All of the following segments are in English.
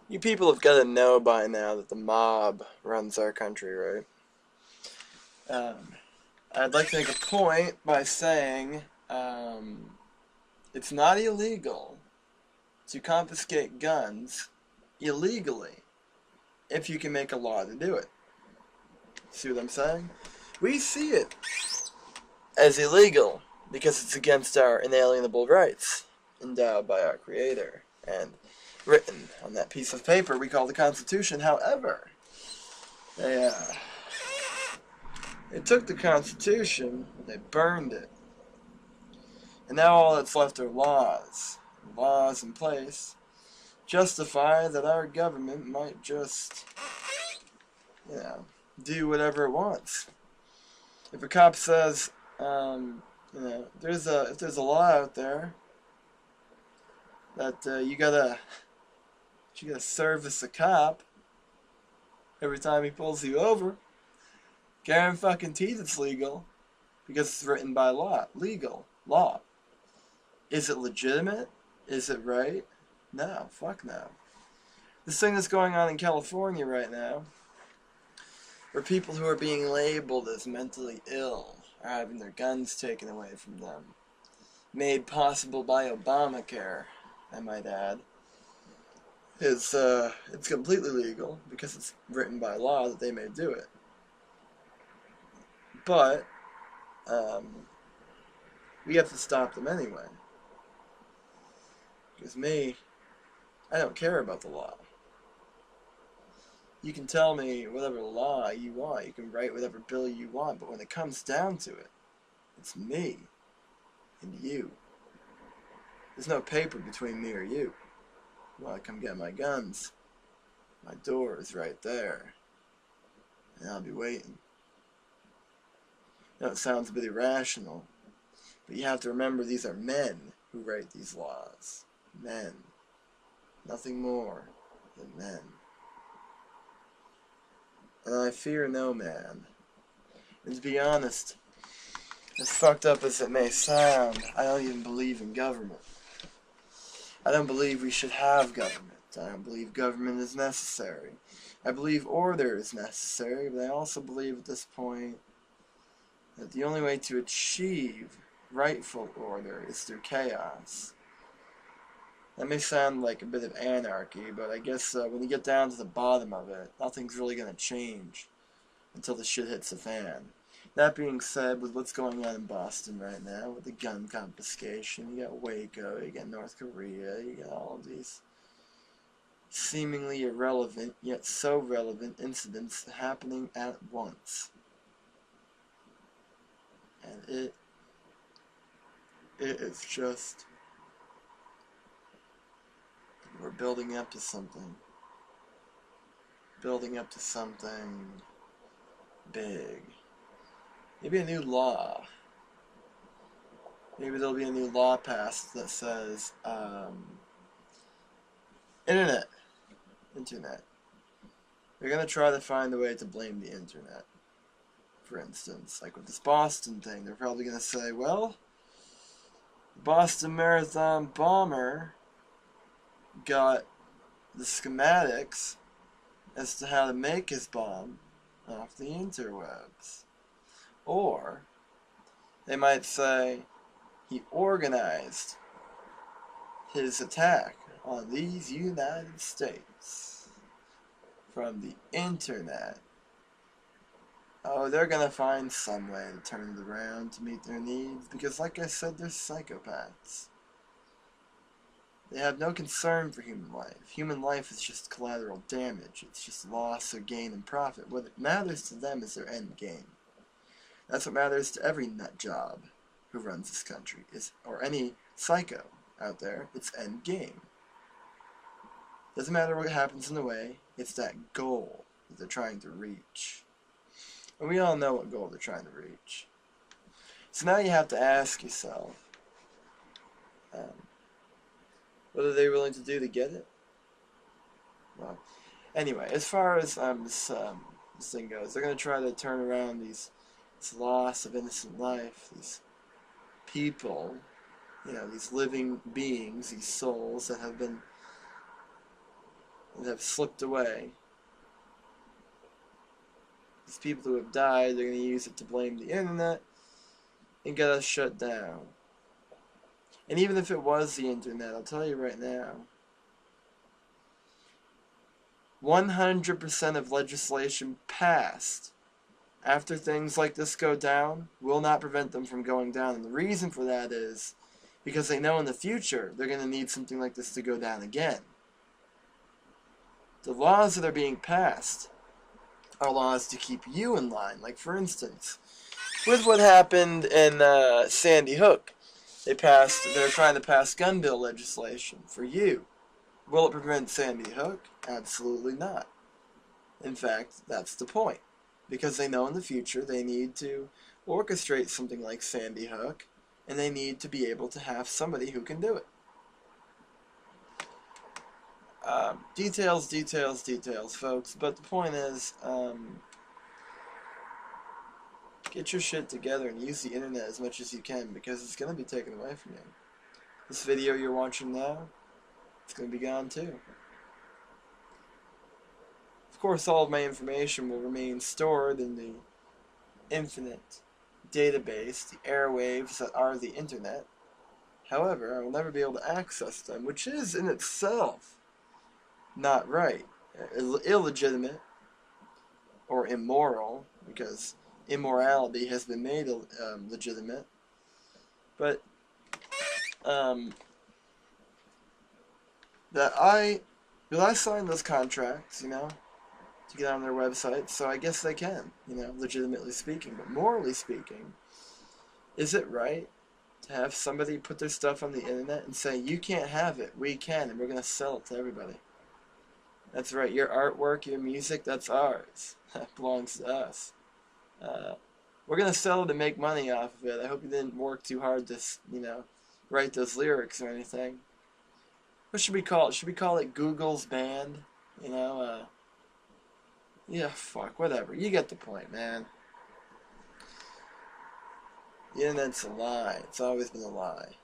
You people have got to know by now that the mob runs our country, right? Um, I'd like to make a point by saying it's not illegal to confiscate guns illegally if you can make a law to do it. See what I'm saying? We see it as illegal because it's against our inalienable rights endowed by our Creator and written on that piece of paper we call the Constitution. However, they took the Constitution, they burned it, and now all that's left are laws. Laws in place justify that our government might just, do whatever it wants. If a cop says, if there's a law out there that you gotta service a cop every time he pulls you over, guarantee it's legal because it's written by law. Legal law. Is it legitimate? Is it right? No, fuck no. This thing that's going on in California right now, where people who are being labeled as mentally ill are having their guns taken away from them, made possible by Obamacare, I might add, is it's completely legal because it's written by law that they may do it. But we have to stop them anyway. Because I don't care about the law. You can tell me whatever law you want, you can write whatever bill you want, but when it comes down to it, it's me and you. There's no paper between me or you. You want to come get my guns? My door is right there, and I'll be waiting. It sounds a bit irrational, but you have to remember these are men who write these laws. Men. Nothing more than men. And I fear no man. And to be honest, as fucked up as it may sound, I don't even believe in government. I don't believe we should have government. I don't believe government is necessary. I believe order is necessary, but I also believe at this point that the only way to achieve rightful order is through chaos. That may sound like a bit of anarchy, but I guess when you get down to the bottom of it, nothing's really going to change until the shit hits the fan. That being said, with what's going on in Boston right now, with the gun confiscation, you got Waco, you got North Korea, you got all of these seemingly irrelevant, yet so relevant incidents happening at once. And it is just... we're building up to something. Building up to something big. Maybe a new law. Maybe there'll be a new law passed that says, Internet. They're going to try to find a way to blame the internet. For instance, like with this Boston thing, they're probably going to say, well, the Boston Marathon bomber got the schematics as to how to make his bomb off the interwebs. Or they might say he organized his attack on these United States from the internet. Oh, they're gonna find some way to turn it around to meet their needs because, like I said, they're psychopaths. They have no concern for human life. Human life is just collateral damage. It's just loss or gain and profit. What matters to them is their end game. That's what matters to every nut job who runs this country, or any psycho out there. It's end game. Doesn't matter what happens in the way. It's that goal that they're trying to reach. And we all know what goal they're trying to reach. So now you have to ask yourself, what are they willing to do to get it? Well, anyway, as far as this thing goes, they're going to try to turn around this loss of innocent life, these people, these living beings, these souls that have been, that have slipped away. These people who have died, they're going to use it to blame the internet and get us shut down. And even if it was the internet, I'll tell you right now, 100% of legislation passed after things like this go down will not prevent them from going down. And the reason for that is because they know in the future they're going to need something like this to go down again. The laws that are being passed are laws to keep you in line. Like, for instance, with what happened in Sandy Hook, they're trying to pass gun bill legislation for you. Will it prevent Sandy Hook? Absolutely not. In fact, that's the point. Because they know in the future they need to orchestrate something like Sandy Hook, and they need to be able to have somebody who can do it. Details, folks. But the point is, get your shit together and use the internet as much as you can, because it's going to be taken away from you. This video you're watching now, it's going to be gone too. Of course, all of my information will remain stored in the infinite database, the airwaves that are the internet. However, I will never be able to access them, which is in itself not right, illegitimate, or immoral, because immorality has been made legitimate. But that I signed those contracts, you know, to get on their website, so I guess they can, you know, legitimately speaking. But morally speaking, is it right to have somebody put their stuff on the internet and say, you can't have it, we can, and we're going to sell it to everybody? That's right, your artwork, your music, that's ours. That belongs to us. We're going to sell it and make money off of it. I hope you didn't work too hard to, you know, write those lyrics or anything. What should we call it? Should we call it Google's band? You know, yeah, fuck, whatever. You get the point, man. The internet's a lie. It's always been a lie.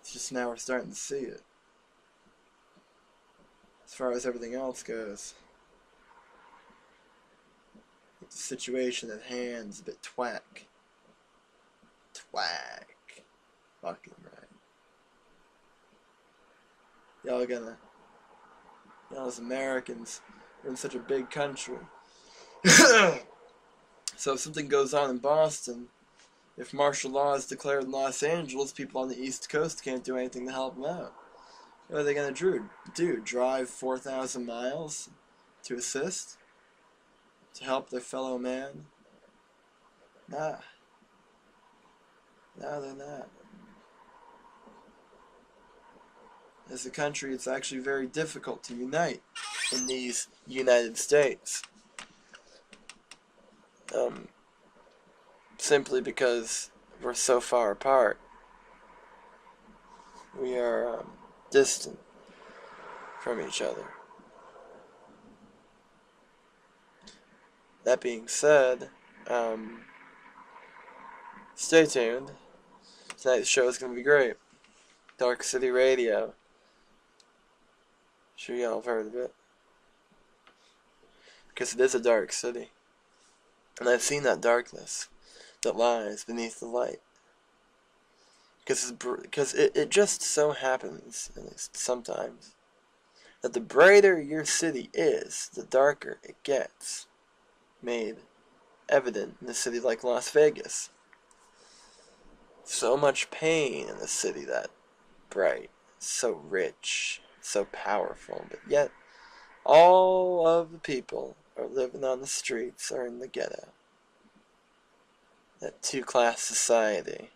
It's just now we're starting to see it. As far as everything else goes, the situation at hand's a bit twack. Twack. Fucking right. Y'all as Americans, we're in such a big country. So if something goes on in Boston, if martial law is declared in Los Angeles, people on the East Coast can't do anything to help them out. What are they going to do? Drive 4,000 miles to assist? To help their fellow man? Nah. No, they're not. As a country, it's actually very difficult to unite in these United States. Simply because we're so far apart. We are distant from each other. That being said, stay tuned. Tonight's show is going to be great. Dark City Radio. Sure y'all have heard of it. Because it is a dark city. And I've seen that darkness that lies beneath the light. Because it just so happens, at least sometimes, that the brighter your city is, the darker it gets. Made evident in a city like Las Vegas. So much pain in a city that bright, so rich, so powerful, but yet all of the people are living on the streets or in the ghetto. That two-class society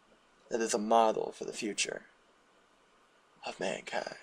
that is a model for the future of mankind.